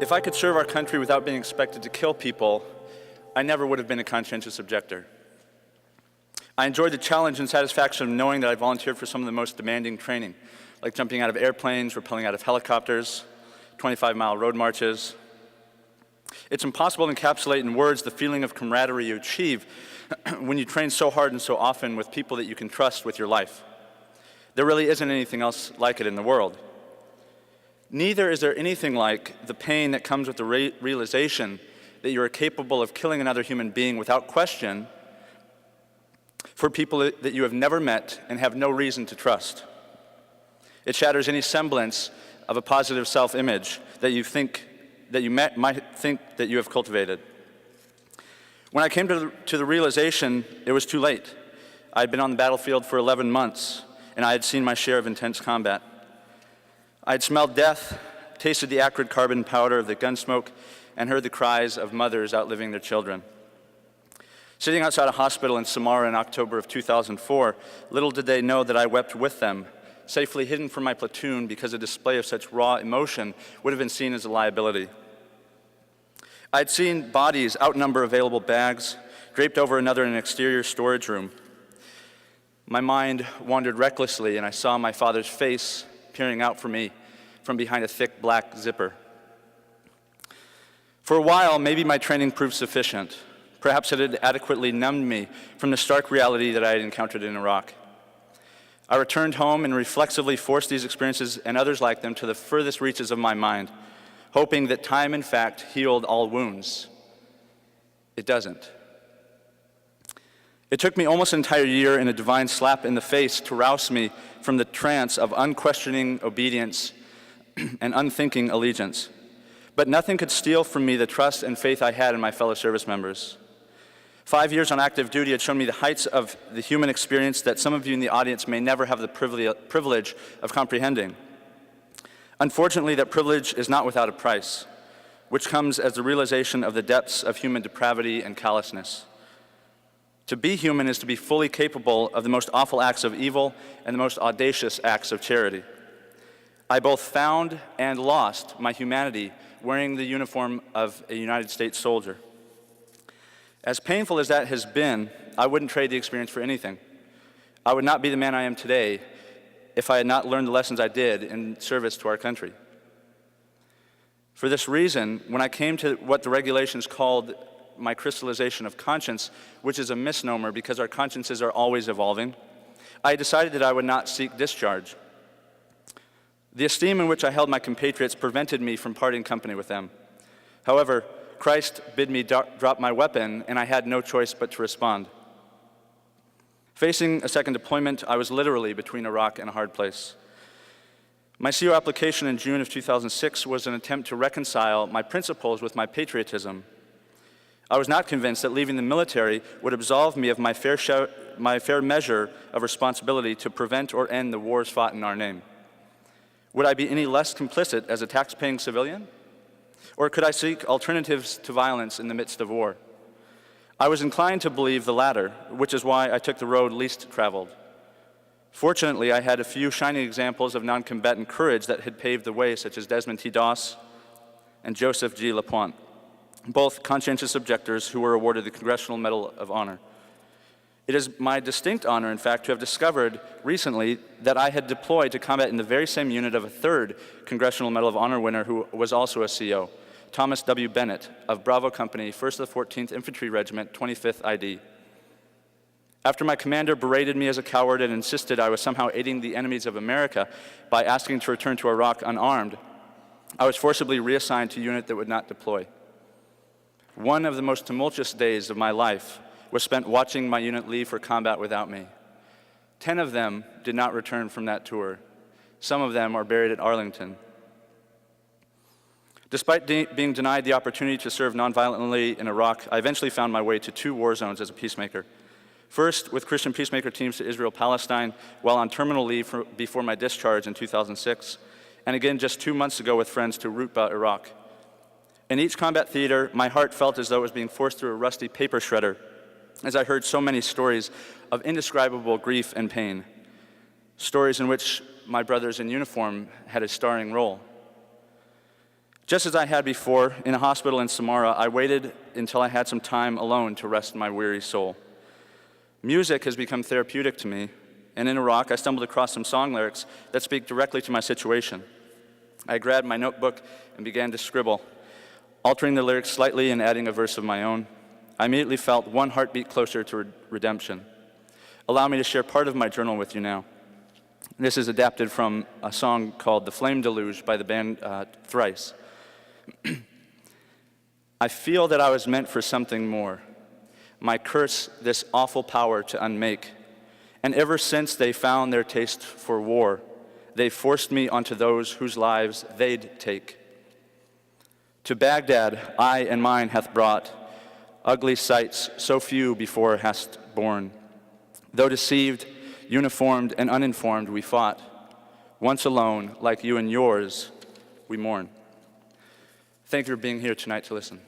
If I could serve our country without being expected to kill people, I never would have been a conscientious objector. I enjoyed the challenge and satisfaction of knowing that I volunteered for some of the most demanding training, like jumping out of airplanes, rappelling out of helicopters, 25-mile road marches. It's impossible to encapsulate in words the feeling of camaraderie you achieve when you train so hard and so often with people that you can trust with your life. There really isn't anything else like it in the world. Neither is there anything like the pain that comes with the realization that you are capable of killing another human being without question for people that you have never met and have no reason to trust. It shatters any semblance of a positive self-image that you might think that you have cultivated. When I came to the realization, it was too late. I had been on the battlefield for 11 months, and I had seen my share of intense combat. I had smelled death, tasted the acrid carbon powder of the gun smoke, and heard the cries of mothers outliving their children. Sitting outside a hospital in Samara in October of 2004, little did they know that I wept with them, safely hidden from my platoon because a display of such raw emotion would have been seen as a liability. I had seen bodies outnumber available bags, draped over another in an exterior storage room. My mind wandered recklessly, and I saw my father's face peering out for me from behind a thick black zipper. For a while, maybe my training proved sufficient. Perhaps it had adequately numbed me from the stark reality that I had encountered in Iraq. I returned home and reflexively forced these experiences and others like them to the furthest reaches of my mind, hoping that time, in fact, healed all wounds. It doesn't. It took me almost an entire year and a divine slap in the face to rouse me from the trance of unquestioning obedience and unthinking allegiance. But nothing could steal from me the trust and faith I had in my fellow service members. 5 years on active duty had shown me the heights of the human experience that some of you in the audience may never have the privilege of comprehending. Unfortunately, that privilege is not without a price, which comes as the realization of the depths of human depravity and callousness. To be human is to be fully capable of the most awful acts of evil and the most audacious acts of charity. I both found and lost my humanity wearing the uniform of a United States soldier. As painful as that has been, I wouldn't trade the experience for anything. I would not be the man I am today if I had not learned the lessons I did in service to our country. For this reason, when I came to what the regulations called my crystallization of conscience, which is a misnomer because our consciences are always evolving, I decided that I would not seek discharge. The esteem in which I held my compatriots prevented me from parting company with them. However, Christ bid me drop my weapon, and I had no choice but to respond. Facing a second deployment, I was literally between a rock and a hard place. My CO application in June of 2006 was an attempt to reconcile my principles with my patriotism. I was not convinced that leaving the military would absolve me of my fair measure of responsibility to prevent or end the wars fought in our name. Would I be any less complicit as a tax-paying civilian? Or could I seek alternatives to violence in the midst of war? I was inclined to believe the latter, which is why I took the road least traveled. Fortunately, I had a few shining examples of non-combatant courage that had paved the way, such as Desmond T. Doss and Joseph G. LaPointe, both conscientious objectors who were awarded the Congressional Medal of Honor. It is my distinct honor, in fact, to have discovered recently that I had deployed to combat in the very same unit of a third Congressional Medal of Honor winner who was also a CO, Thomas W. Bennett of Bravo Company, 1st of the 14th Infantry Regiment, 25th ID. After my commander berated me as a coward and insisted I was somehow aiding the enemies of America by asking to return to Iraq unarmed, I was forcibly reassigned to a unit that would not deploy. One of the most tumultuous days of my life was spent watching my unit leave for combat without me. 10 of them did not return from that tour. Some of them are buried at Arlington. Despite being denied the opportunity to serve nonviolently in Iraq, I eventually found my way to 2 war zones as a peacemaker. First, with Christian peacemaker teams to Israel-Palestine while on terminal leave before my discharge in 2006, and again just 2 months ago with friends to Rutba, Iraq. In each combat theater, my heart felt as though it was being forced through a rusty paper shredder, as I heard so many stories of indescribable grief and pain, stories in which my brothers in uniform had a starring role. Just as I had before, in a hospital in Samara, I waited until I had some time alone to rest my weary soul. Music has become therapeutic to me, and in Iraq, I stumbled across some song lyrics that speak directly to my situation. I grabbed my notebook and began to scribble, altering the lyrics slightly and adding a verse of my own. I immediately felt one heartbeat closer to redemption. Allow me to share part of my journal with you now. This is adapted from a song called The Flame Deluge by the band Thrice. I feel that I was meant for something more. My curse, this awful power to unmake. And ever since they found their taste for war, they forced me onto those whose lives they'd take. To Baghdad, I and mine hath brought ugly sights so few before hast borne. Though deceived, uniformed, and uninformed, we fought. Once alone, like you and yours, we mourn. Thank you for being here tonight to listen.